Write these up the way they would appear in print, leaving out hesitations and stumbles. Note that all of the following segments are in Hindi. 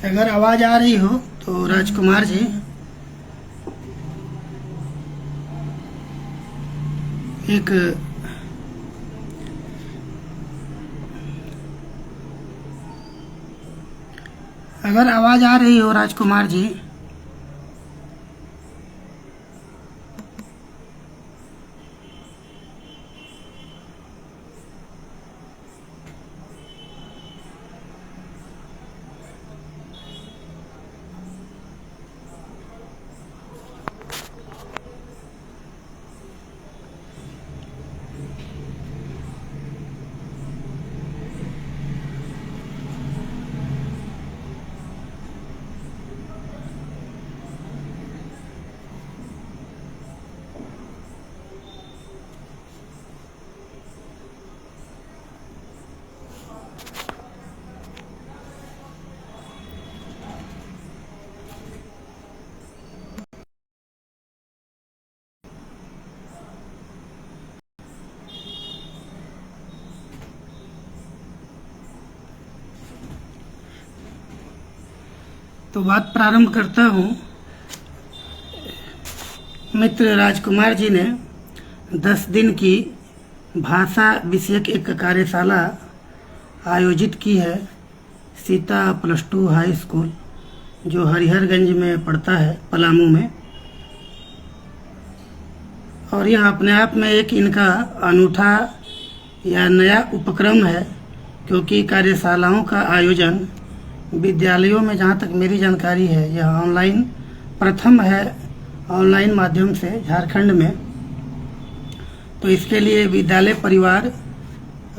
अगर आवाज आ रही हो तो राजकुमार जी एक अगर आवाज आ रही हो राजकुमार जी। तो बात प्रारंभ करता हूँ। मित्र राजकुमार जी ने 10 दिन की भाषा विषयक एक कार्यशाला आयोजित की है सीता +2 हाई स्कूल, जो हरिहरगंज में पड़ता है, पलामू में। और यह अपने आप में एक इनका अनूठा या नया उपक्रम है, क्योंकि कार्यशालाओं का आयोजन विद्यालयों में, जहाँ तक मेरी जानकारी है, यह ऑनलाइन प्रथम है, ऑनलाइन माध्यम से झारखंड में। तो इसके लिए विद्यालय परिवार,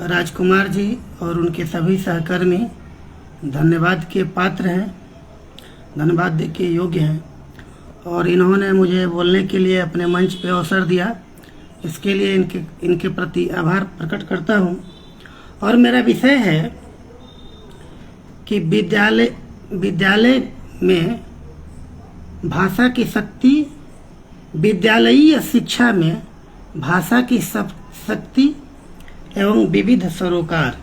राजकुमार जी और उनके सभी सहकर्मी धन्यवाद के पात्र हैं, धन्यवाद के योग्य हैं। और इन्होंने मुझे बोलने के लिए अपने मंच पे अवसर दिया, इसके लिए इनके प्रति आभार प्रकट करता हूँ। और मेरा विषय है कि विद्यालय में भाषा की शक्ति, विद्यालयीय शिक्षा में भाषा की शक्ति एवं विविध सरोकार।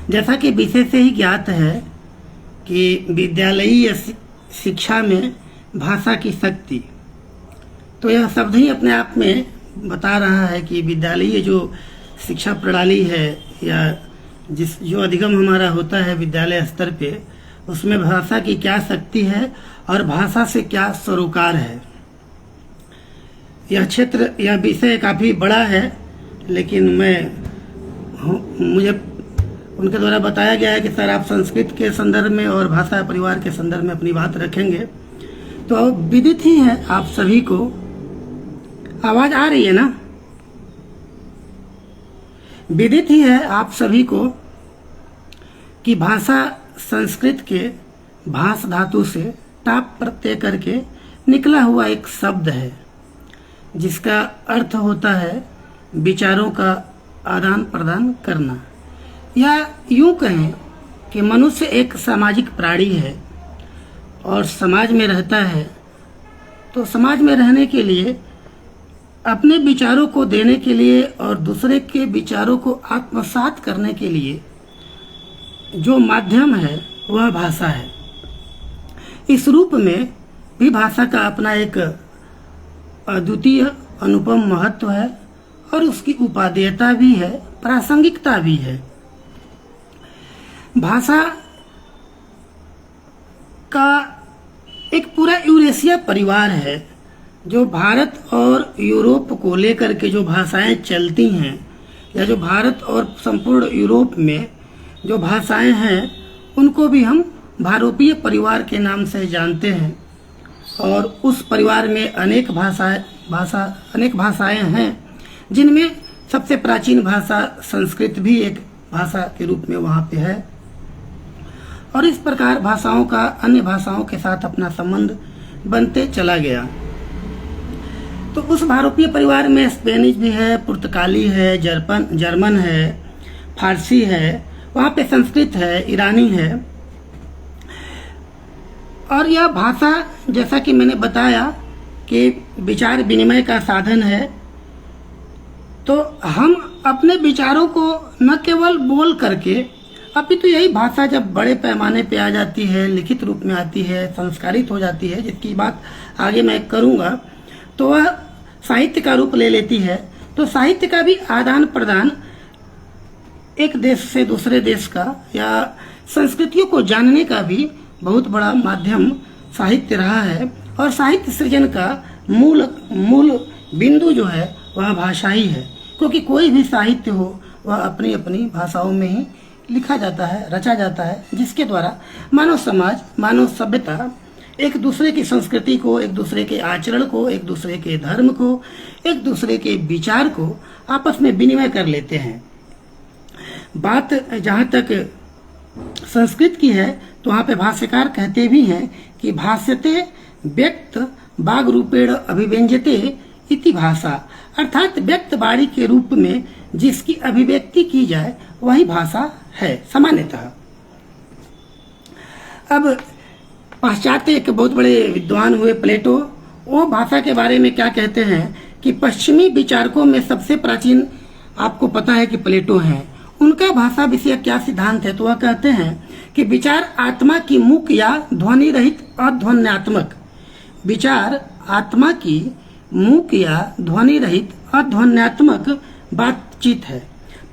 जैसा कि विषय से ही ज्ञात है कि विद्यालयीय शिक्षा में भाषा की शक्ति, तो यह शब्द ही अपने आप में बता रहा है कि विद्यालयीय जो शिक्षा प्रणाली है या जो अधिगम हमारा होता है विद्यालय स्तर पे, उसमें भाषा की क्या शक्ति है और भाषा से क्या सरोकार है। यह क्षेत्र, यह विषय काफ़ी बड़ा है, लेकिन मुझे उनके द्वारा बताया गया है कि सर आप संस्कृत के संदर्भ में और भाषा परिवार के संदर्भ में अपनी बात रखेंगे। तो विदित ही है आप सभी को, आवाज आ रही है ना? विदित ही है आप सभी को कि भाषा संस्कृत के भाष धातु से टाप प्रत्यय करके निकला हुआ एक शब्द है, जिसका अर्थ होता है विचारों का आदान प्रदान करना। या यूं कहें कि मनुष्य एक सामाजिक प्राणी है और समाज में रहता है, तो समाज में रहने के लिए, अपने विचारों को देने के लिए और दूसरे के विचारों को आत्मसात करने के लिए जो माध्यम है वह भाषा है। इस रूप में भी भाषा का अपना एक अद्वितीय अनुपम महत्व है और उसकी उपादेयता भी है, प्रासंगिकता भी है। भाषा का एक पूरा यूरेशिया परिवार है, जो भारत और यूरोप को लेकर के जो भाषाएं चलती हैं, या जो भारत और संपूर्ण यूरोप में जो भाषाएं हैं, उनको भी हम भारोपीय परिवार के नाम से जानते हैं। और उस परिवार में अनेक भाषाएं हैं, जिनमें सबसे प्राचीन भाषा संस्कृत भी एक भाषा के रूप में वहाँ पे है। और इस प्रकार भाषाओं का अन्य भाषाओं के साथ अपना संबंध बनते चला गया। तो उस भारोपीय परिवार में स्पेनिश भी है, पुर्तगाली है, जर्मन है, फारसी है, वहाँ पे संस्कृत है, ईरानी है। और यह भाषा, जैसा कि मैंने बताया कि विचार विनिमय का साधन है, तो हम अपने विचारों को न केवल बोल करके, अपितु यही भाषा जब बड़े पैमाने पे आ जाती है, लिखित रूप में आती है, संस्कारित हो जाती है, जिसकी बात आगे मैं करूँगा, तो वह साहित्य का रूप ले लेती है। तो साहित्य का भी आदान प्रदान एक देश से दूसरे देश का या संस्कृतियों को जानने का भी बहुत बड़ा माध्यम साहित्य रहा है। और साहित्य सृजन का मूल बिंदु जो है वह भाषा ही है, क्योंकि कोई भी साहित्य हो वह अपनी अपनी भाषाओं में ही लिखा जाता है, रचा जाता है, जिसके द्वारा मानव समाज, मानव सभ्यता एक दूसरे की संस्कृति को, एक दूसरे के आचरण को, एक दूसरे के धर्म को, एक दूसरे के विचार को आपस में विनिमय कर लेते हैं। बात जहाँ तक संस्कृत की है तो वहाँ पे भाष्यकार कहते भी हैं कि भाष्यते व्यक्त बाग रूपेण अभिव्यंजते इति भाषा, अर्थात व्यक्त वाणी के रूप में जिसकी अभिव्यक्ति की जाए वही भाषा है सामान्यतः। अब पाश्चात्य एक बहुत बड़े विद्वान हुए प्लेटो, वो भाषा के बारे में क्या कहते हैं कि पश्चिमी विचारकों में सबसे प्राचीन आपको पता है कि प्लेटो हैं। उनका भाषा विषय क्या सिद्धांत है, तो वह कहते हैं कि विचार आत्मा की मूक या ध्वनि रहित अध्वन्यात्मक, विचार आत्मा की मूक या ध्वनि रहित अध्वन्यात्मक बातचीत है,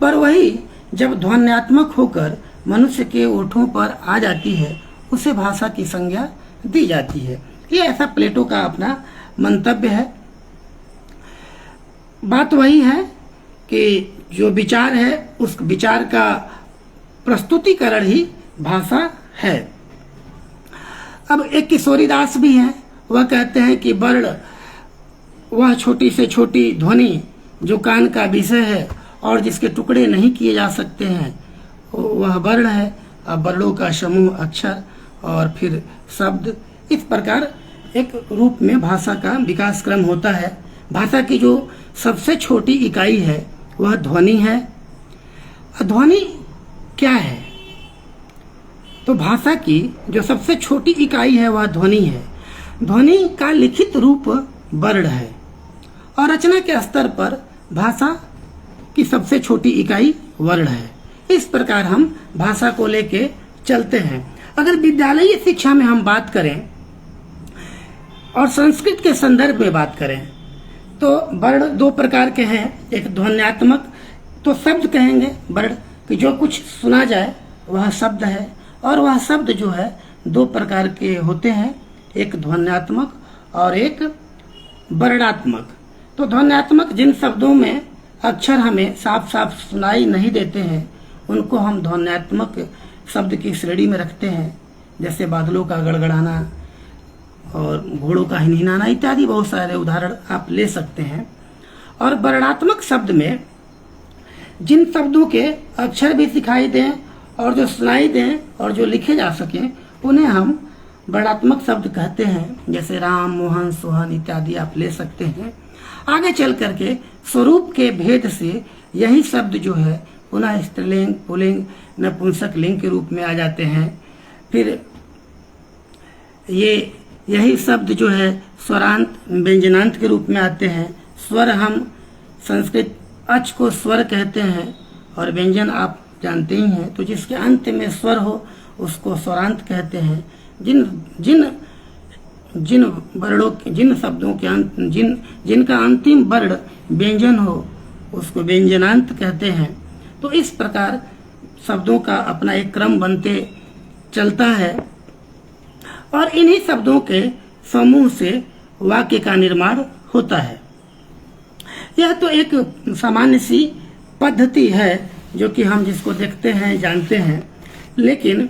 पर वही जब ध्वन्यात्मक होकर मनुष्य के ओठों पर आ जाती है उसे भाषा की संज्ञा दी जाती है। ये ऐसा प्लेटो का अपना मंतव्य है। बात वही है कि जो विचार है उस विचार का प्रस्तुतिकरण ही भाषा है। अब एक किशोरीदास भी हैं, वह कहते हैं कि वर्ण वह छोटी से छोटी ध्वनि जो कान का विषय है और जिसके टुकड़े नहीं किए जा सकते हैं वह वर्ण है। अब वर्णों का समूह अक्षर और फिर शब्द, इस प्रकार एक रूप में भाषा का विकास क्रम होता है। भाषा की जो सबसे छोटी इकाई है वह ध्वनि है। ध्वनि क्या है, तो भाषा की जो सबसे छोटी इकाई है वह ध्वनि है। ध्वनि का लिखित रूप वर्ण है और रचना के स्तर पर भाषा की सबसे छोटी इकाई वर्ण है। इस प्रकार हम भाषा को लेके चलते हैं। अगर विद्यालयीय शिक्षा में हम बात करें और संस्कृत के संदर्भ में बात करें तो वर्ण दो प्रकार के हैं। एक ध्वन्यात्मक, तो शब्द कहेंगे वर्ण कि जो कुछ सुना जाए वह शब्द है, और वह शब्द जो है दो प्रकार के होते हैं, एक ध्वन्यात्मक और एक वर्णात्मक। तो ध्वन्यात्मक जिन शब्दों में अक्षर हमें साफ साफ सुनाई नहीं देते हैं उनको हम ध्वन्यात्मक शब्द की श्रेणी में रखते हैं, जैसे बादलों का गड़गड़ाना और घोड़ों का हिनहिनाना इत्यादि बहुत सारे उदाहरण आप ले सकते हैं। और वर्णात्मक शब्द में जिन शब्दों के अक्षर भी दिखाई दें और जो सुनाई दें और जो लिखे जा सकें उन्हें हम वर्णात्मक शब्द कहते हैं, जैसे राम, मोहन, सोहन इत्यादि आप ले सकते हैं। आगे चल करके स्वरूप के भेद से यही शब्द जो है पुनः स्त्रीलिंग, पुल्लिंग, नपुंसक लिंग के रूप में आ जाते हैं। फिर यही शब्द जो है स्वरांत, व्यंजनांत के रूप में आते हैं। स्वर हम संस्कृत अच को स्वर कहते हैं और व्यंजन आप जानते ही हैं, तो जिसके अंत में स्वर हो उसको स्वरांत कहते हैं। जिन वर्णों, जिन शब्दों के अंत, जिनका अंतिम वर्ण व्यंजन हो उसको व्यंजनांत कहते हैं। तो इस प्रकार शब्दों का अपना एक क्रम बनते चलता है और इन्हीं शब्दों के समूह से वाक्य का निर्माण होता है। यह तो एक सामान्य सी पद्धति है जो कि हम जिसको देखते हैं, जानते हैं, लेकिन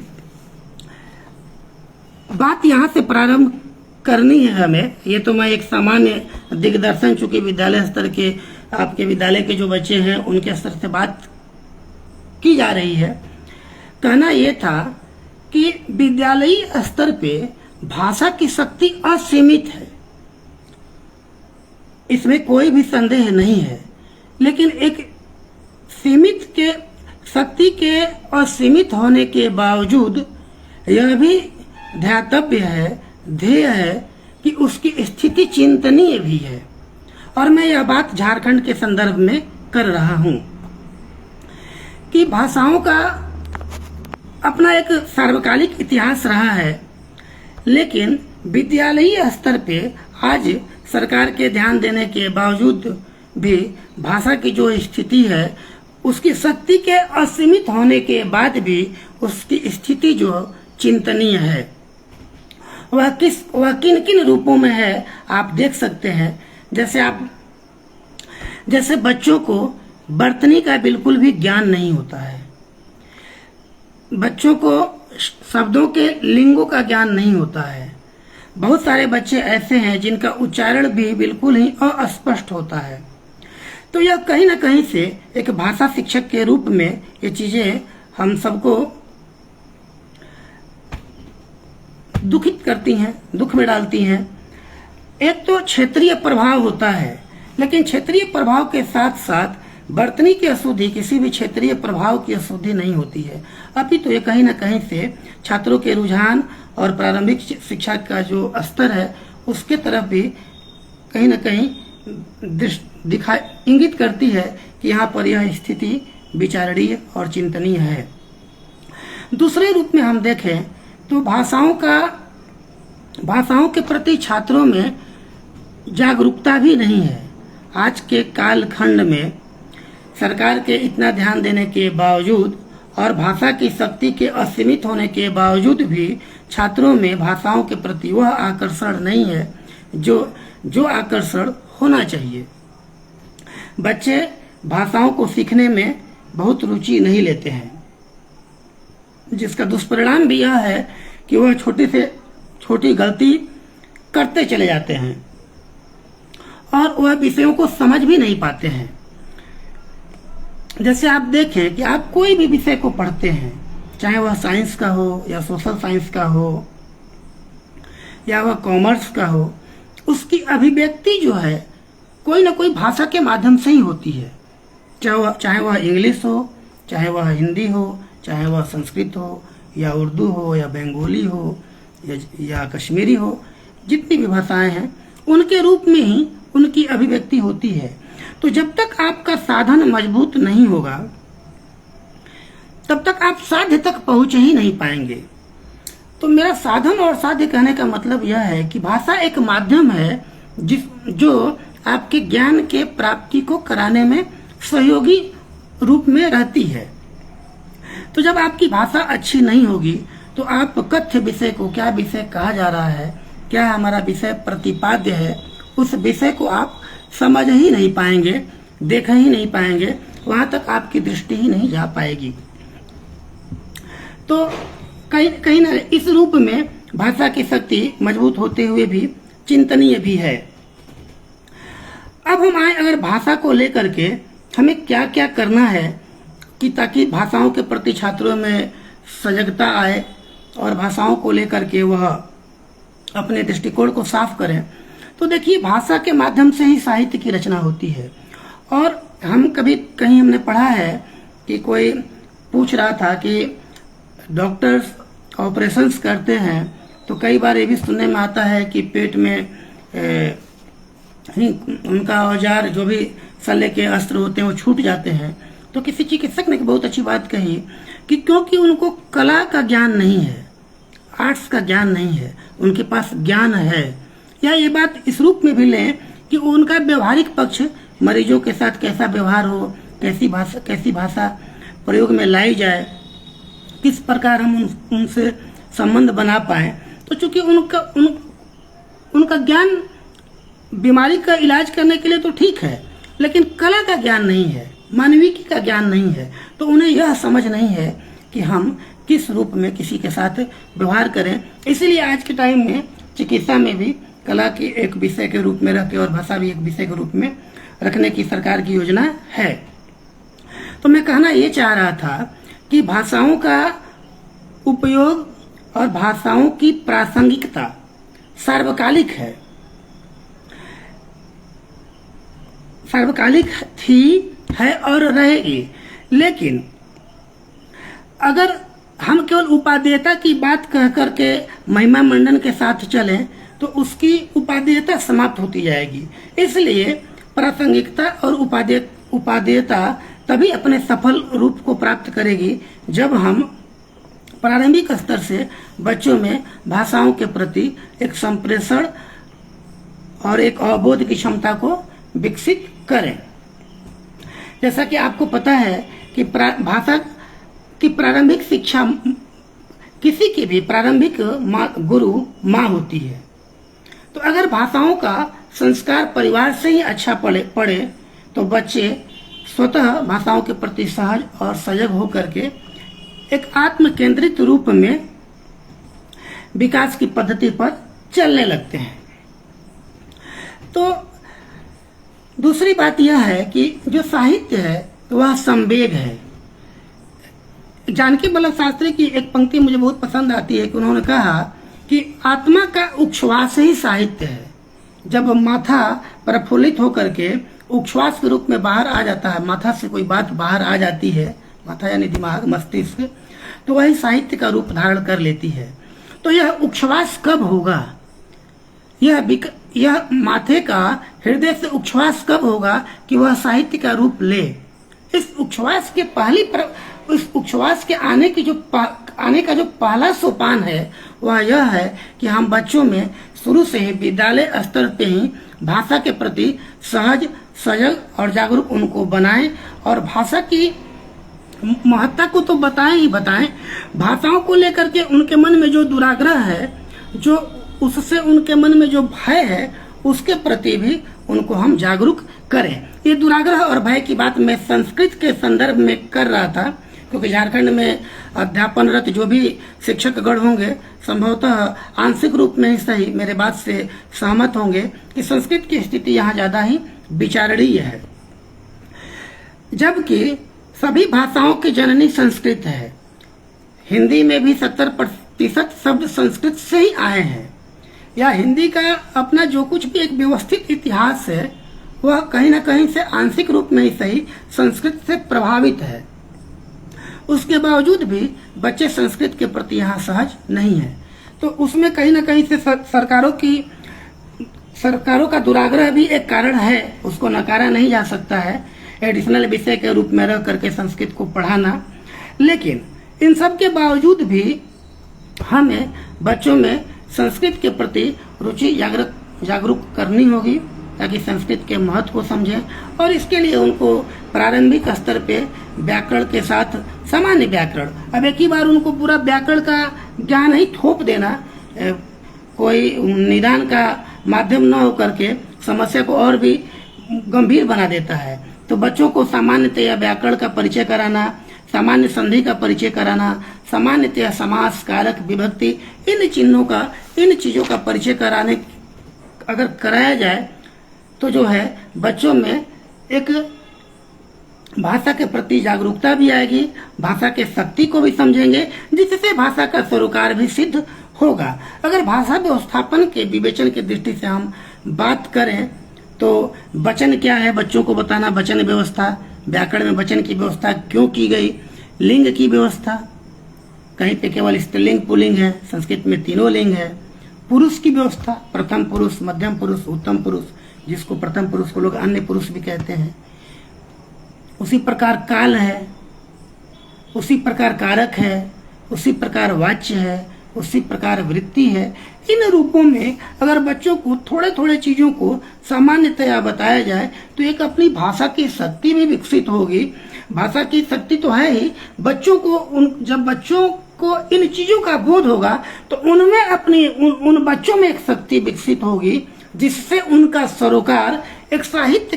बात यहाँ से प्रारंभ करनी है हमें। ये तो मैं एक सामान्य दिग्दर्शन, चूंकि विद्यालय स्तर के आपके विद्यालय के जो बच्चे हैं उनके स्तर से बात की जा रही है। कहना यह था कि विद्यालयी स्तर पे भाषा की शक्ति असीमित है, इसमें कोई भी संदेह नहीं है, लेकिन एक सीमित के शक्ति के असीमित होने के बावजूद यह भी ध्यातव्य है, ध्येय है कि उसकी स्थिति चिंतनीय भी है। और मैं यह बात झारखंड के संदर्भ में कर रहा हूँ। कि भाषाओं का अपना एक सार्वकालिक इतिहास रहा है, लेकिन विद्यालयीय स्तर पे आज सरकार के ध्यान देने के बावजूद भी भाषा की जो स्थिति है, उसकी शक्ति के असीमित होने के बाद भी उसकी स्थिति जो चिंतनीय है। वह किन किन रूपों में है आप देख सकते हैं। जैसे बच्चों को वर्तनी का बिल्कुल भी ज्ञान नहीं होता है, बच्चों को शब्दों के लिंगों का ज्ञान नहीं होता है। बहुत सारे बच्चे ऐसे हैं जिनका उच्चारण भी बिल्कुल ही अस्पष्ट होता है। तो यह कहीं ना कहीं से एक भाषा शिक्षक के रूप में ये चीजें हम सबको दुखित करती हैं, दुख में डालती हैं। एक तो क्षेत्रीय प्रभाव होता है, लेकिन क्षेत्रीय प्रभाव के साथ साथ वर्तनी की अशुद्धि किसी भी क्षेत्रीय प्रभाव की अशुद्धि नहीं होती है। अभी तो ये कहीं ना कहीं से छात्रों के रुझान और प्रारंभिक शिक्षा का जो स्तर है उसके तरफ भी कहीं ना कहीं इंगित करती है कि यहाँ पर यह स्थिति विचारणीय और चिंतनीय है। दूसरे रूप में हम देखें तो भाषाओं के प्रति छात्रों में जागरूकता भी नहीं है। आज के कालखंड में सरकार के इतना ध्यान देने के बावजूद और भाषा की शक्ति के असीमित होने के बावजूद भी छात्रों में भाषाओं के प्रति वह आकर्षण नहीं है जो आकर्षण होना चाहिए। बच्चे भाषाओं को सीखने में बहुत रुचि नहीं लेते हैं, जिसका दुष्परिणाम भी यह है कि वह छोटी से छोटी गलती करते चले जाते हैं और वह विषयों को समझ भी नहीं पाते हैं। जैसे आप देखें कि आप कोई भी विषय को पढ़ते हैं, चाहे वह साइंस का हो या सोशल साइंस का हो या वह कॉमर्स का हो, उसकी अभिव्यक्ति जो है कोई ना कोई भाषा के माध्यम से ही होती है। चाहे वह इंग्लिश हो, चाहे वह हिंदी हो, चाहे वह संस्कृत हो या उर्दू हो या बंगाली हो या कश्मीरी हो, जितनी भी भाषाएं हैं उनके रूप में ही उनकी अभिव्यक्ति होती है। तो जब तक आपका साधन मजबूत नहीं होगा तब तक आप साध्य तक पहुंच ही नहीं पाएंगे। तो मेरा साधन और साध्य कहने का मतलब यह है कि भाषा एक माध्यम है जो आपके ज्ञान के प्राप्ति को कराने में सहयोगी रूप में रहती है। तो जब आपकी भाषा अच्छी नहीं होगी तो आप कथ्य विषय को, क्या विषय कहा जा रहा है, क्या हमारा विषय प्रतिपाद्य है, उस विषय को आप समझ ही नहीं पाएंगे, देख ही नहीं पाएंगे, वहां तक आपकी दृष्टि ही नहीं जा पाएगी। तो कहीं ना इस रूप में भाषा की शक्ति मजबूत होते हुए भी चिंतनीय भी है। अब हम आए अगर भाषा को लेकर के हमें क्या क्या करना है कि ताकि भाषाओं के प्रति छात्रों में सजगता आए और भाषाओं को लेकर के वह अपने दृष्टिकोण को साफ करें। तो देखिए, भाषा के माध्यम से ही साहित्य की रचना होती है। और हम कहीं हमने पढ़ा है कि कोई पूछ रहा था कि डॉक्टर्स ऑपरेशंस करते हैं तो कई बार ये भी सुनने में आता है कि पेट में उनका औजार, जो भी शल्य के अस्त्र होते हैं, वो छूट जाते हैं। तो किसी चिकित्सक ने बहुत अच्छी बात कही कि क्योंकि उनको कला का ज्ञान नहीं है, आर्ट्स का ज्ञान नहीं है, उनके पास ज्ञान है। या ये बात इस रूप में भी लें कि उनका व्यवहारिक पक्ष, मरीजों के साथ कैसा व्यवहार हो, कैसी भाषा प्रयोग में लाई जाए, किस प्रकार हम उनसे संबंध बना पाए। तो चूंकि उनका ज्ञान बीमारी का इलाज करने के लिए तो ठीक है, लेकिन कला का ज्ञान नहीं है, मानविकी का ज्ञान नहीं है, तो उन्हें यह समझ नहीं है कि हम किस रूप में किसी के साथ व्यवहार करें। इसलिए आज के टाइम में चिकित्सा में भी कला की एक विषय के रूप में रखे और भाषा भी एक विषय के रूप में रखने की सरकार की योजना है। तो मैं कहना ये चाह रहा था कि भाषाओं का उपयोग और भाषाओं की प्रासंगिकता सार्वकालिक है, सार्वकालिक है और रहेगी। लेकिन अगर हम केवल उपादेयता की बात कह करके महिमा मंडन के साथ चलें तो उसकी उपादेयता समाप्त होती जाएगी। इसलिए प्रासंगिकता और उपादेयता तभी अपने सफल रूप को प्राप्त करेगी जब हम प्रारंभिक स्तर से बच्चों में भाषाओं के प्रति एक संप्रेषण और एक अवबोध की क्षमता को विकसित करें। जैसा कि आपको पता है कि भाषा की प्रारंभिक शिक्षा किसी की भी प्रारंभिक गुरु माँ होती है। तो अगर भाषाओं का संस्कार परिवार से ही अच्छा पड़े तो बच्चे स्वतः भाषाओं के प्रति सहज और सजग होकर के एक आत्म केंद्रित रूप में विकास की पद्धति पर चलने लगते हैं। तो दूसरी बात यह है कि जो साहित्य है वह संवेग है। जानकी वल्लभ शास्त्री की एक पंक्ति मुझे बहुत पसंद आती है कि उन्होंने कहा कि आत्मा का उच्छ्वास ही साहित्य है। जब माथा प्रफुल्लित होकर के उच्छ्वास के रूप में बाहर आ जाता है, माथा से कोई बात बाहर आ जाती है, माथा यानी दिमाग, मस्तिष्क, तो वही साहित्य का रूप धारण कर लेती है। तो यह उच्छ्वास कब होगा, यह माथे का हृदय से उच्छ्वास कब होगा कि वह साहित्य का रूप ले। इस उच्छ्वास के उस उच्छ्वास के आने का जो पहला सोपान है वह यह है कि हम बच्चों में शुरू से ही विद्यालय स्तर पे ही भाषा के प्रति सहज, सजग और जागरूक उनको बनाएं और भाषा की महत्ता को तो बताएं ही बताएं, भाषाओं को लेकर के उनके मन में जो दुराग्रह है, जो उससे उनके मन में जो भय है, उसके प्रति भी उनको हम जागरूक करें। ये दुराग्रह और भय की बात मैं संस्कृत के संदर्भ में कर रहा था, क्योंकि झारखंड में अध्यापनरत जो भी शिक्षकगण होंगे संभवतः आंशिक रूप में ही सही मेरे बात से सहमत होंगे कि संस्कृत की स्थिति यहाँ ज्यादा ही विचारणीय है, जबकि सभी भाषाओं की जननी संस्कृत है। हिंदी में भी 70% शब्द संस्कृत से ही आए हैं। या हिंदी का अपना जो कुछ भी एक व्यवस्थित इतिहास है वह कहीं ना कहीं से आंशिक रूप में ही सही संस्कृत से प्रभावित है। उसके बावजूद भी बच्चे संस्कृत के प्रति यहाँ सहज नहीं है। तो उसमें कहीं ना कहीं से सरकारों का दुराग्रह भी एक कारण है, उसको नकारा नहीं जा सकता है, एडिशनल विषय के रूप में रह करके संस्कृत को पढ़ाना। लेकिन इन सब के बावजूद भी हमें बच्चों में संस्कृत के प्रति रुचि जागरूक करनी होगी ताकि संस्कृत के महत्व को समझें, और इसके लिए उनको प्रारंभिक स्तर पे व्याकरण के साथ सामान्य व्याकरण, अब एक ही बार उनको पूरा व्याकरण का ज्ञान ही थोप देना कोई निदान का माध्यम न होकर के समस्या को और भी गंभीर बना देता है। तो बच्चों को सामान्यतया व्याकरण का परिचय कराना, सामान्य संधि का परिचय कराना, सामान्यतया समास, कारक, विभक्ति, इन चीजों का परिचय कराने अगर कराया जाए तो जो है बच्चों में एक भाषा के प्रति जागरूकता भी आएगी, भाषा के शक्ति को भी समझेंगे, जिससे भाषा का सरोकार भी सिद्ध होगा। अगर भाषा व्यवस्थापन के विवेचन की दृष्टि से हम बात करें तो वचन क्या है बच्चों को बताना, वचन व्यवस्था, व्याकरण में वचन की व्यवस्था क्यों की गई, लिंग की व्यवस्था, कहीं पे केवल स्त्रीलिंग पुल्लिंग है, संस्कृत में तीनों लिंग है, पुरुष की व्यवस्था, प्रथम पुरुष, मध्यम पुरुष, उत्तम पुरुष, जिसको प्रथम पुरुष को लोग अन्य पुरुष भी कहते हैं, उसी प्रकार काल है, उसी प्रकार कारक है, उसी प्रकार वाच्य है, उसी प्रकार वृत्ति है। इन रूपों में अगर बच्चों को थोड़े थोड़े चीजों को सामान्यतया बताया जाए तो एक अपनी भाषा की शक्ति भी विकसित होगी। भाषा की शक्ति तो है ही, बच्चों को जब बच्चों को इन चीजों का बोध होगा तो उनमें अपनी उन बच्चों में एक शक्ति विकसित होगी, जिससे उनका सरोकार एक साहित्य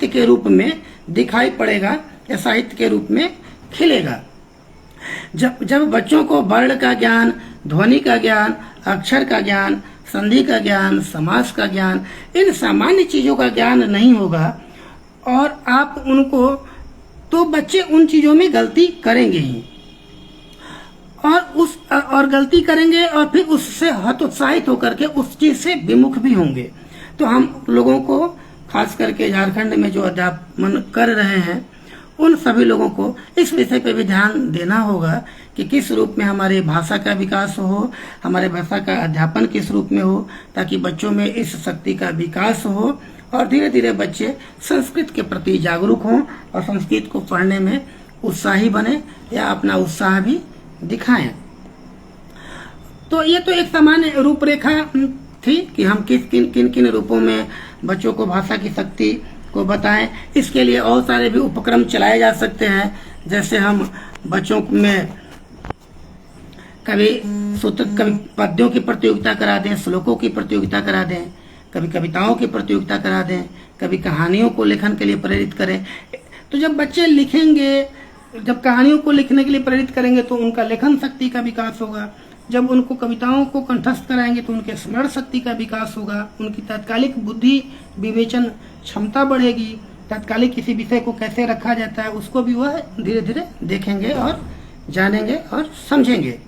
के रूप में दिखाई पड़ेगा या साहित्य के रूप में खिलेगा। जब बच्चों को वर्ण का ज्ञान, ध्वनि का ज्ञान, अक्षर का ज्ञान, संधि का ज्ञान, समास का ज्ञान, इन सामान्य चीजों का ज्ञान नहीं होगा और आप उनको, तो बच्चे उन चीजों में गलती करेंगे ही और गलती करेंगे और फिर उससे हतोत्साहित होकर के उस चीज से विमुख भी होंगे। तो हम लोगों को खास करके झारखंड में जो अध्यापन कर रहे हैं उन सभी लोगों को इस विषय पे भी ध्यान देना होगा कि किस रूप में हमारी भाषा का विकास हो, हमारे भाषा का अध्यापन किस रूप में हो, ताकि बच्चों में इस शक्ति का विकास हो और धीरे धीरे बच्चे संस्कृत के प्रति जागरूक हों और संस्कृत को पढ़ने में उत्साही बने या अपना उत्साह भी दिखाएं। तो ये तो एक सामान्य रूपरेखा थी कि हम किन किन रूपों में बच्चों को भाषा की शक्ति को बताएं। इसके लिए और सारे भी उपक्रम चलाए जा सकते हैं, जैसे हम बच्चों में कभी पद्यों की प्रतियोगिता करा दें, श्लोकों की प्रतियोगिता करा दें, कभी कविताओं की प्रतियोगिता करा दें, कभी कहानियों को लेखन के लिए प्रेरित करें। तो जब बच्चे लिखेंगे, जब कहानियों को लिखने के लिए प्रेरित करेंगे तो उनका लेखन शक्ति का विकास होगा। जब उनको कविताओं को कंठस्थ कराएंगे तो उनके स्मरण शक्ति का विकास होगा, उनकी तात्कालिक बुद्धि विवेचन क्षमता बढ़ेगी, तात्कालिक किसी विषय को कैसे रखा जाता है उसको भी वह धीरे धीरे देखेंगे और जानेंगे और समझेंगे।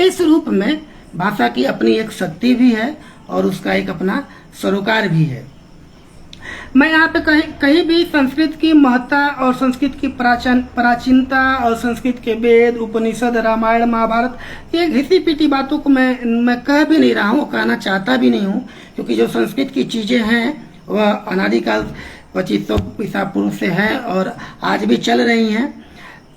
इस रूप में भाषा की अपनी एक शक्ति भी है और उसका एक अपना सरोकार भी है। मैं यहाँ पे कहीं भी संस्कृत की महत्ता और संस्कृत की प्राचीनता और संस्कृत के वेद, उपनिषद, रामायण, महाभारत ये घिसी पीटी बातों को मैं कह भी नहीं रहा हूँ, कहना चाहता भी नहीं हूँ, क्योंकि जो संस्कृत की चीजें हैं वह अनादिकाल 2500 ईसा पूर्व से है और आज भी चल रही हैं।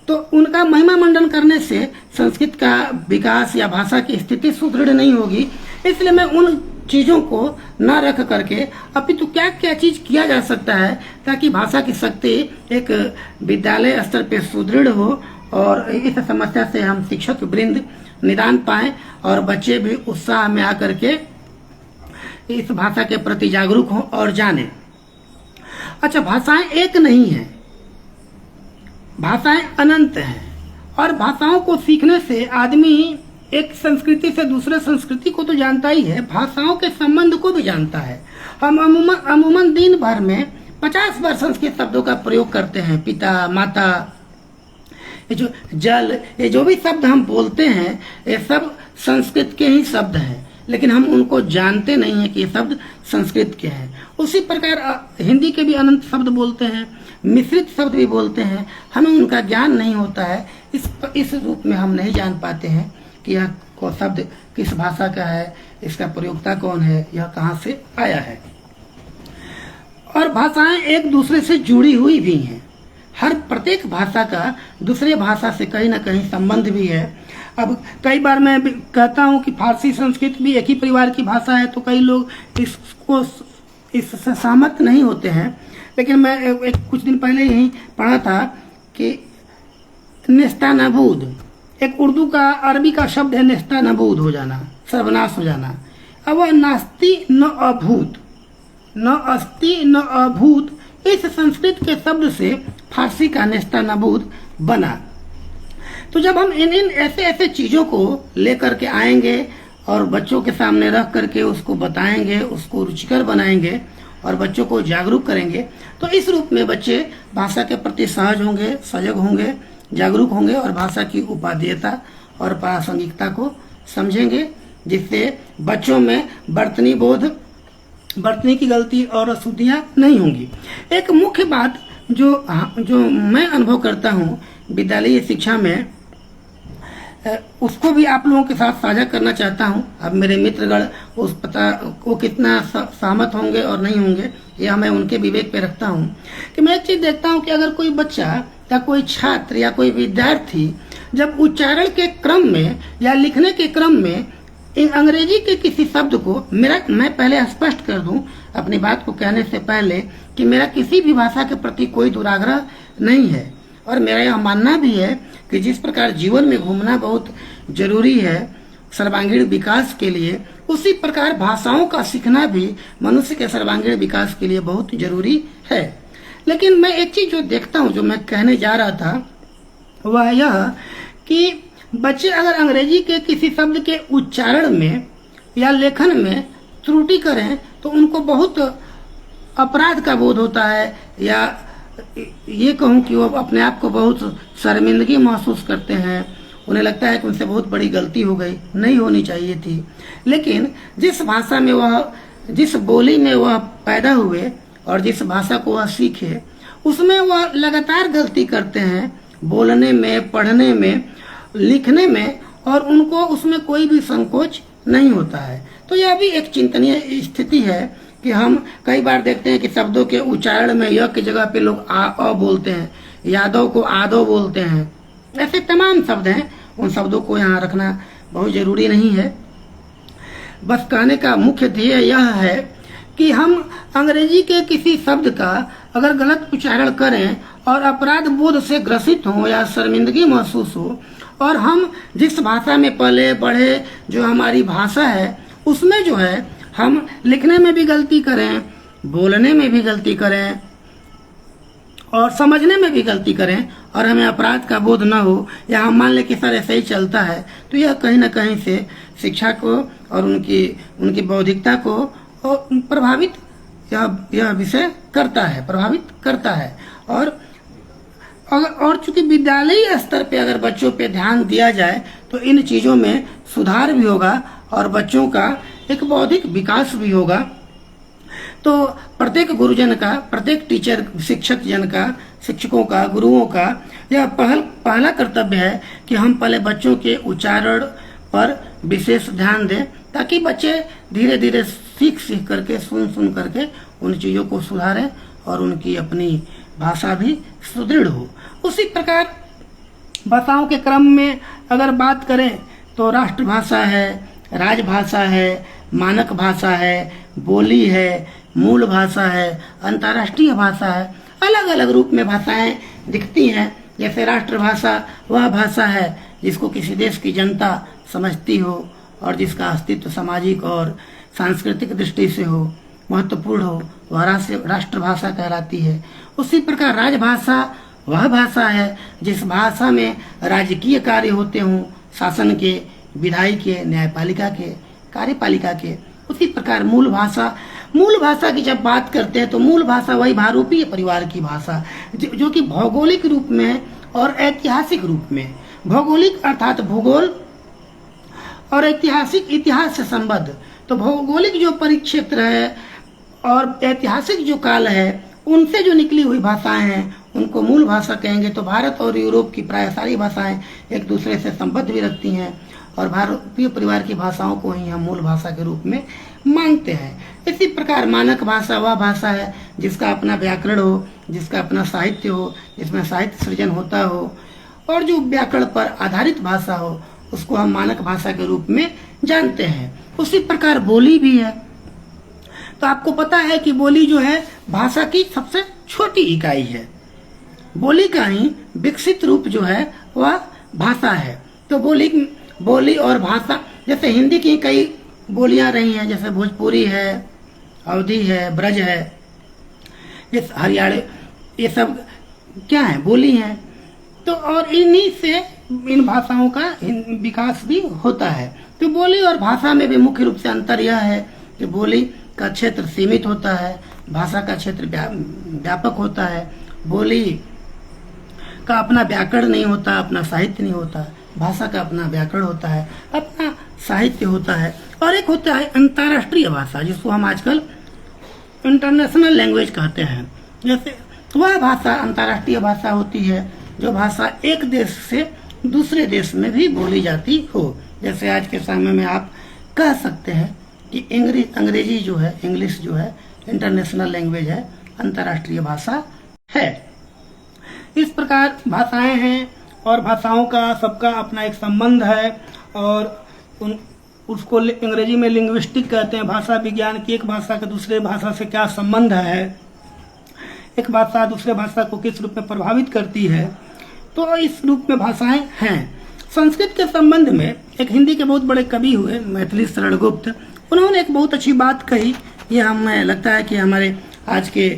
तो उनका महिमा मंडन करने से संस्कृत का विकास या भाषा की स्थिति सुदृढ़ नहीं होगी। इसलिए मैं उन चीजों को न रख करके अपितु क्या क्या चीज किया जा सकता है ताकि भाषा की शक्ति एक विद्यालय स्तर पे सुदृढ़ हो और इस समस्या से हम शिक्षक वृंद निदान पाएं और बच्चे भी उत्साह में आकर के इस भाषा के प्रति जागरूक हों और जानें। अच्छा, भाषाएं एक नहीं है, भाषाएं अनंत हैं और भाषाओं को सीखने से आदमी एक संस्कृति से दूसरे संस्कृति को तो जानता ही है, भाषाओं के संबंध को भी जानता है। हम अमूमन दिन भर में 50 बार संस्कृत शब्दों का प्रयोग करते हैं। पिता, माता, ये जो जल, ये जो भी शब्द हम बोलते हैं ये सब संस्कृत के ही शब्द हैं, लेकिन हम उनको जानते नहीं हैं कि ये शब्द संस्कृत के हैं। उसी प्रकार हिंदी के भी अनंत शब्द बोलते हैं, मिश्रित शब्द भी बोलते हैं, हमें उनका ज्ञान नहीं होता है। इस रूप में हम नहीं जान पाते हैं कि यह को शब्द किस भाषा का है, इसका प्रयोक्ता कौन है, यह कहाँ से आया है। और भाषाएं एक दूसरे से जुड़ी हुई भी हैं। हर प्रत्येक भाषा का दूसरे भाषा से कहीं ना कहीं संबंध भी है। अब कई बार मैं कहता हूँ कि फारसी संस्कृत भी एक ही परिवार की भाषा है, तो कई लोग इससे सहमत नहीं होते हैं। लेकिन मैं कुछ दिन पहले यही पढ़ा था कि नेस्तानाबूद एक उर्दू का अरबी का शब्द है, नेस्तानाबूद हो जाना, सर्वनाश हो जाना। अब वह नास्ति न अभूत, न अस्ति न अभूत, इस संस्कृत के शब्द से फारसी का नेस्तानाबूद बना। तो जब हम इन ऐसे चीजों को लेकर के आएंगे और बच्चों के सामने रख करके उसको बताएंगे, उसको रुचिकर बनाएंगे और बच्चों को जागरूक करेंगे, तो इस रूप में बच्चे भाषा के प्रति सहज होंगे, सजग होंगे, जागरूक होंगे और भाषा की उपादेयता और प्रासंगिकता को समझेंगे, जिससे बच्चों में बर्तनी बोध, बरतने की गलती और अशुद्धियां नहीं होंगी। एक मुख्य बात जो मैं अनुभव करता हूँ विद्यालयी शिक्षा में, उसको भी आप लोगों के साथ साझा करना चाहता हूँ। अब मेरे मित्रगण वो कितना सहमत होंगे और नहीं होंगे, यह मैं उनके विवेक पे रखता हूँ कि मैं एक चीज देखता हूँ कि अगर कोई बच्चा या कोई छात्र या कोई विद्यार्थी जब उच्चारण के क्रम में या लिखने के क्रम में अंग्रेजी के किसी शब्द को, मैं पहले स्पष्ट कर दूं अपनी बात को कहने से पहले कि मेरा किसी भी भाषा के प्रति कोई दुराग्रह नहीं है और मेरा यह मानना भी है कि जिस प्रकार जीवन में घूमना बहुत जरूरी है सर्वांगीण विकास के लिए, उसी प्रकार भाषाओं का सीखना भी मनुष्य के सर्वांगीण विकास के लिए बहुत जरूरी है। लेकिन मैं एक चीज जो देखता हूँ, जो मैं कहने जा रहा था, वह यह कि बच्चे अगर अंग्रेजी के किसी शब्द के उच्चारण में या लेखन में त्रुटि करें तो उनको बहुत अपराध का बोध होता है, या ये कहूँ कि वो अपने आप को बहुत शर्मिंदगी महसूस करते हैं। उन्हें लगता है कि उनसे बहुत बड़ी गलती हो गई, नहीं होनी चाहिए थी। लेकिन जिस भाषा में वह, जिस बोली में वह पैदा हुए और जिस भाषा को वह सीखे, उसमें वह लगातार गलती करते हैं, बोलने में, पढ़ने में, लिखने में, और उनको उसमें कोई भी संकोच नहीं होता है। तो यह भी एक चिंतनीय स्थिति है कि हम कई बार देखते हैं कि शब्दों के उच्चारण में य की जगह पे लोग आ अ बोलते हैं, यादव को आदो बोलते हैं। ऐसे तमाम शब्द हैं, उन शब्दों को यहाँ रखना बहुत जरूरी नहीं है। बस कहने का मुख्य ध्येय यह है कि हम अंग्रेजी के किसी शब्द का अगर गलत उच्चारण करें और अपराध बोध से ग्रसित हो या शर्मिंदगी महसूस हो, और हम जिस भाषा में पले बढ़े, जो हमारी भाषा है, उसमें जो है हम लिखने में भी गलती करें, बोलने में भी गलती करें और समझने में भी गलती करें, और हमें अपराध का बोध न हो, या हम मान लें कि सर ऐसे ही चलता है, तो यह कहीं ना कहीं से शिक्षा को और उनकी बौद्धिकता को प्रभावित यह विषय करता है, प्रभावित करता है। और चूंकि विद्यालयी स्तर पे अगर बच्चों पे ध्यान दिया जाए तो इन चीज़ों में सुधार भी होगा और बच्चों का एक बौद्धिक विकास भी होगा। तो प्रत्येक गुरुजन का, प्रत्येक टीचर, शिक्षक जन का, शिक्षकों का, गुरुओं का यह पहला कर्तव्य है कि हम पहले बच्चों के उच्चारण पर विशेष ध्यान दें, ताकि बच्चे धीरे धीरे सीख करके, सुन करके उन चीज़ों को सुधारें और उनकी अपनी भाषा भी सुदृढ़ हो। उसी प्रकार भाषाओं के क्रम में अगर बात करें तो राष्ट्रभाषा है, राजभाषा है, मानक भाषा है, बोली है, मूल भाषा है, अंतर्राष्ट्रीय भाषा है। अलग अलग रूप में भाषाएं दिखती हैं। जैसे राष्ट्रभाषा वह भाषा है जिसको किसी देश की जनता समझती हो और जिसका अस्तित्व सामाजिक और सांस्कृतिक दृष्टि से हो, महत्वपूर्ण हो, वह राष्ट्रभाषा कहलाती है। उसी प्रकार राजभाषा वह भाषा है जिस भाषा में राजकीय कार्य होते हों, शासन के, विधायी के, न्यायपालिका के, कार्यपालिका के। उसी प्रकार मूल भाषा की जब बात करते हैं तो मूल भाषा वही भारूपीय परिवार की भाषा, जो कि भौगोलिक रूप में और ऐतिहासिक रूप में, भौगोलिक अर्थात भूगोल और ऐतिहासिक इतिहास से संबद्ध। तो भौगोलिक जो परिक्षेत्र है और ऐतिहासिक जो काल है, उनसे जो निकली हुई भाषाएं हैं उनको मूल भाषा कहेंगे। तो भारत और यूरोप की प्राय सारी भाषाएं एक दूसरे से संबद्ध भी रखती हैं और भारतीय परिवार की भाषाओं को ही हम मूल भाषा के रूप में मानते हैं। इसी प्रकार मानक भाषा वह भाषा है जिसका अपना व्याकरण हो, जिसका अपना साहित्य हो, जिसमें साहित्य सृजन होता हो, और जो व्याकरण पर आधारित भाषा हो उसको हम मानक भाषा के रूप में जानते हैं। उसी प्रकार बोली भी है। तो आपको पता है कि बोली जो है भाषा की सबसे छोटी इकाई है। बोली का ही विकसित रूप जो है वह भाषा है। तो बोली और भाषा, जैसे हिंदी की कई बोलियां रही हैं, जैसे भोजपुरी है, अवधी है, ब्रज है, ये हरियाणवी, ये सब क्या है, बोली हैं। तो और इन्हीं से इन भाषाओं का विकास भी होता है। तो बोली और भाषा में भी मुख्य रूप से अंतर यह है कि बोली का क्षेत्र सीमित होता है, भाषा का क्षेत्र व्यापक होता है। बोली का अपना व्याकरण नहीं होता, अपना साहित्य नहीं होता। भाषा का अपना व्याकरण होता है, अपना साहित्य होता है। और एक होता है अंतर्राष्ट्रीय भाषा, जिसको हम आजकल इंटरनेशनल लैंग्वेज कहते हैं। जैसे वह भाषा अंतर्राष्ट्रीय भाषा होती है जो भाषा एक देश से दूसरे देश में भी बोली जाती हो। जैसे आज के समय में आप कह सकते हैं कि अंग्रेजी जो है, इंग्लिश जो है इंटरनेशनल लैंग्वेज है, अंतर्राष्ट्रीय भाषा है। इस प्रकार भाषाएं हैं और भाषाओं का सबका अपना एक संबंध है और उसको अंग्रेजी में लिंग्विस्टिक कहते हैं। भाषा विज्ञान की एक भाषा का दूसरे भाषा से क्या संबंध है, एक भाषा दूसरे भाषा को किस रूप में प्रभावित करती है, तो इस रूप में भाषाएं हैं। संस्कृत के संबंध में एक हिंदी के बहुत बड़े कवि हुए मैथिली शरण गुप्त, उन्होंने एक बहुत अच्छी बात कही। ये हमें लगता है कि हमारे आज के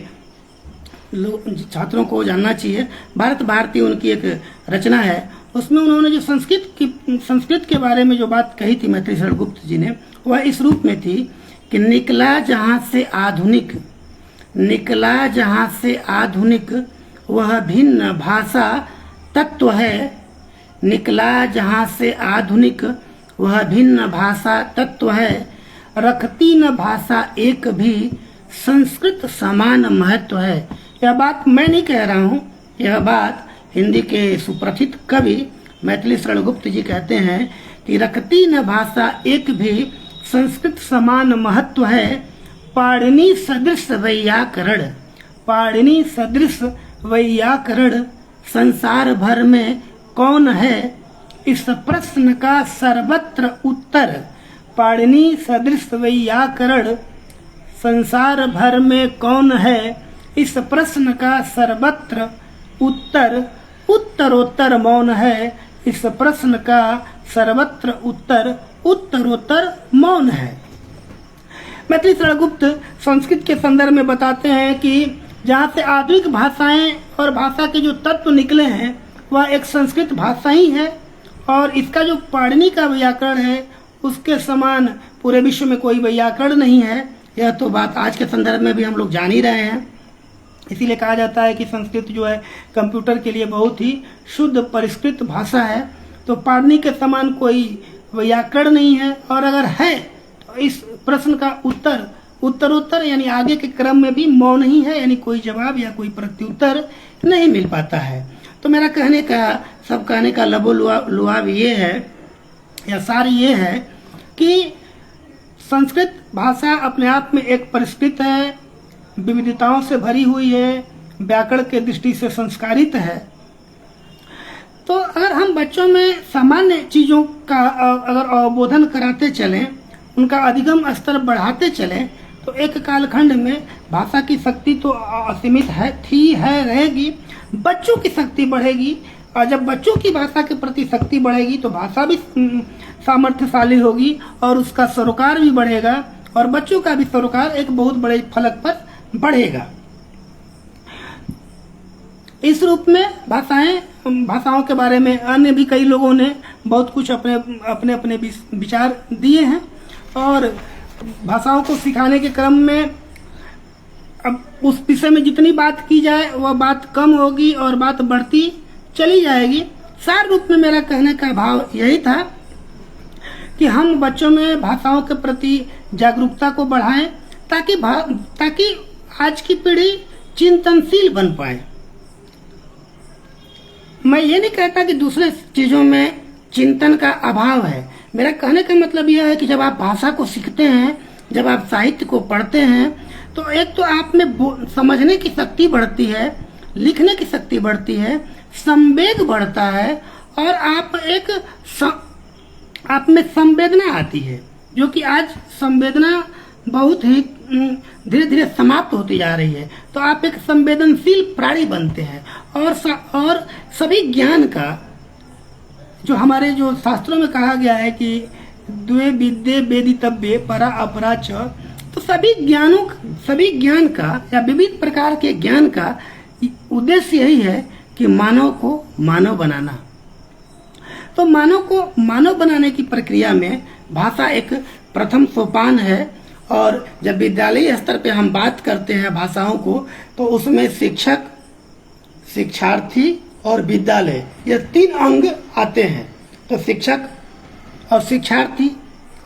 छात्रों को जानना चाहिए। भारत भारती उनकी एक रचना है, उसमें उन्होंने जो संस्कृत के बारे में जो बात कही थी मैथिली शरण गुप्त जी ने, वह इस रूप में थी कि निकला जहाँ से आधुनिक वह भिन्न भाषा तत्व है। निकला जहाँ से आधुनिक वह भिन्न भाषा तत्व है, रखती न भाषा एक भी संस्कृत समान महत्व है। यह बात मैं नहीं कह रहा हूँ, यह बात हिंदी के सुप्रसिद्ध कवि मैथिली शरण गुप्त जी कहते हैं कि रखती न भाषा एक भी संस्कृत समान महत्व है, पाणिनि सदृश वैयाकरण, पाणिनि सदृश वैयाकरण संसार भर में कौन है, इस प्रश्न का सर्वत्र उत्तर। पाणिनि सदृश वैयाकरण संसार भर में कौन है, इस प्रश्न का सर्वत्र उत्तर। उत्तरोत्तर मौन है, इस प्रश्न का सर्वत्र उत्तर। उत्तरोत्तर मौन है। मैथिली शरणगुप्त संस्कृत के संदर्भ में बताते हैं कि जहाँ से आधुनिक भाषाएं और भाषा के जो तत्व निकले हैं वह एक संस्कृत भाषा ही है, और इसका जो पाणिनि का व्याकरण है उसके समान पूरे विश्व में कोई व्याकरण नहीं है। यह तो बात आज के संदर्भ में भी हम लोग जान ही रहे हैं। इसीलिए कहा जाता है कि संस्कृत जो है कंप्यूटर के लिए बहुत ही शुद्ध परिष्कृत भाषा है। तो पाणिनि के समान कोई व्याकरण नहीं है, और अगर है तो इस प्रश्न का उत्तर उत्तरोत्तर यानी आगे के क्रम में भी मौन ही है, यानी कोई जवाब या कोई प्रत्युत्तर नहीं मिल पाता है। तो मेरा कहने का लबो लुआब ये है या सार ये है कि संस्कृत भाषा अपने आप में एक परिष्कृत है, विविधताओं से भरी हुई है, व्याकरण के दृष्टि से संस्कारित है। तो अगर हम बच्चों में सामान्य चीज़ों का अगर अवबोधन कराते चलें, उनका अधिगम स्तर बढ़ाते चलें, तो एक कालखंड में भाषा की शक्ति तो असीमित है रहेगी, बच्चों की शक्ति बढ़ेगी, और जब बच्चों की भाषा के प्रति शक्ति बढ़ेगी तो भाषा भी सामर्थ्यशाली होगी और उसका सरोकार भी बढ़ेगा, और बच्चों का भी सरोकार एक बहुत बड़े फलक पर बढ़ेगा। इस रूप में भाषाओं के बारे में अन्य भी कई लोगों ने बहुत कुछ अपने विचार दिए हैं, और भाषाओं को सिखाने के क्रम में अब उस विषय में जितनी बात की जाए वह बात कम होगी और बात बढ़ती चली जाएगी। सार रूप में मेरा कहने का भाव यही था कि हम बच्चों में भाषाओं के प्रति जागरूकता को बढ़ाएं, ताकि आज की पीढ़ी चिंतनशील बन पाए। मैं ये नहीं कहता कि दूसरे चीज़ों में चिंतन का अभाव है। मेरा कहने का मतलब यह है कि जब आप भाषा को सीखते हैं, जब आप साहित्य को पढ़ते हैं, तो एक तो आप में समझने की शक्ति बढ़ती है, लिखने की शक्ति बढ़ती है, संवेग बढ़ता है, और आप में संवेदना आती है, जो कि आज संवेदना बहुत ही धीरे धीरे समाप्त होती जा रही है। तो आप एक संवेदनशील प्राणी बनते हैं, और सभी ज्ञान का जो हमारे जो शास्त्रों में कहा गया है कि द्वे विद्ये वेदितव्ये परा अपरा च, तो सभी ज्ञान का या विविध प्रकार के ज्ञान का उद्देश्य यही है कि मानव को मानव बनाना। तो मानव को मानव बनाने की प्रक्रिया में भाषा एक प्रथम सोपान है, और जब विद्यालय स्तर पे हम बात करते हैं भाषाओं को, तो उसमें शिक्षक, शिक्षार्थी और विद्यालय, ये तीन अंग आते हैं। तो शिक्षक और शिक्षार्थी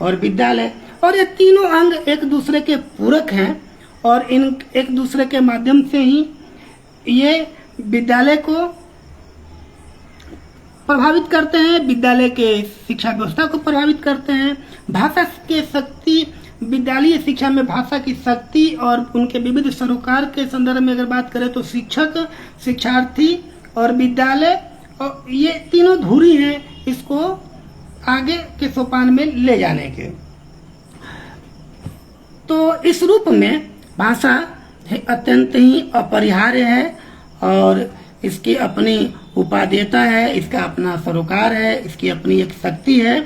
और विद्यालय, और ये तीनों अंग एक दूसरे के पूरक हैं, और इन एक दूसरे के माध्यम से ही ये विद्यालय को प्रभावित करते हैं, विद्यालय के शिक्षा व्यवस्था को प्रभावित करते हैं। भाषा के शक्ति, विद्यालय शिक्षा में भाषा की शक्ति और उनके विविध सरोकार के संदर्भ में अगर बात करें तो शिक्षक, शिक्षार्थी और विद्यालय, और ये तीनों धुरी हैं इसको आगे के सोपान में ले जाने के। तो इस रूप में भाषा अत्यंत ही अपरिहार्य है, और इसकी अपनी उपादेयता है, इसका अपना सरोकार है, इसकी अपनी एक शक्ति है।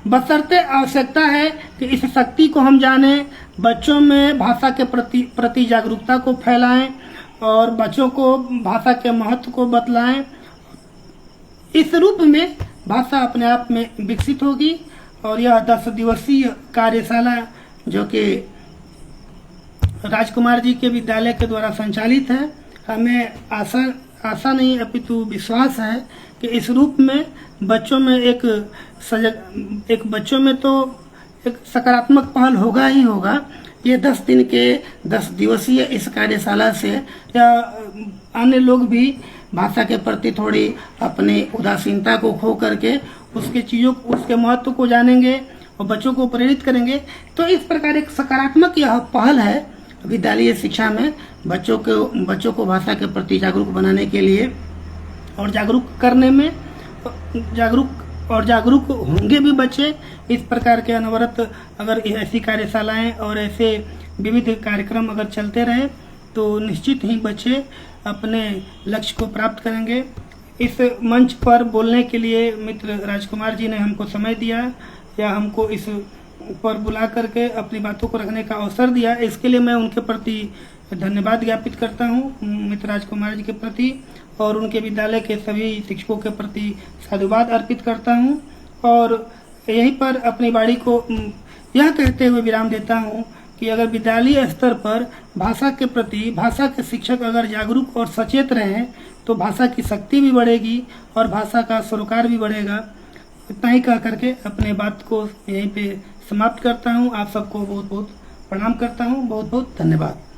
बशर्ते आवश्यकता है कि इस शक्ति को हम जानें, बच्चों में भाषा के प्रति जागरूकता को फैलाएं, और बच्चों को भाषा के महत्व को बतलाएं। इस रूप में भाषा अपने आप में विकसित होगी, और यह 10 दिवसीय कार्यशाला जो कि राजकुमार जी के विद्यालय के द्वारा संचालित है, हमें आशा नहीं अपितु विश्वास है कि इस रूप में बच्चों में एक बच्चों में तो एक सकारात्मक पहल होगा ही होगा। ये 10 दिन के 10 दिवसीय इस कार्यशाला से या अन्य लोग भी भाषा के प्रति थोड़ी अपनी उदासीनता को खो करके उसके महत्व को जानेंगे, और बच्चों को प्रेरित करेंगे। तो इस प्रकार एक सकारात्मक यह पहल है विद्यालय शिक्षा में बच्चों को भाषा के प्रति जागरूक बनाने के लिए और जागरूक करने में जागरूक होंगे भी बच्चे। इस प्रकार के अनवरत अगर ऐसी कार्यशालाएं और ऐसे विविध कार्यक्रम अगर चलते रहे तो निश्चित ही बच्चे अपने लक्ष्य को प्राप्त करेंगे। इस मंच पर बोलने के लिए मित्र राजकुमार जी ने हमको समय दिया या हमको इस पर बुला करके अपनी बातों को रखने का अवसर दिया, इसके लिए मैं उनके प्रति धन्यवाद ज्ञापित करता हूं, मित्र राजकुमार जी के प्रति, और उनके विद्यालय के सभी शिक्षकों के प्रति साधुवाद अर्पित करता हूं। और यहीं पर अपनी वाणी को यह कहते हुए विराम देता हूं कि अगर विद्यालय स्तर पर भाषा के प्रति भाषा के शिक्षक अगर जागरूक और सचेत रहें तो भाषा की शक्ति भी बढ़ेगी और भाषा का सरोकार भी बढ़ेगा। इतना ही कह करके अपने बात को यहीं पे समाप्त करता हूं। आप सबको बहुत बहुत प्रणाम करता हूं। बहुत बहुत धन्यवाद।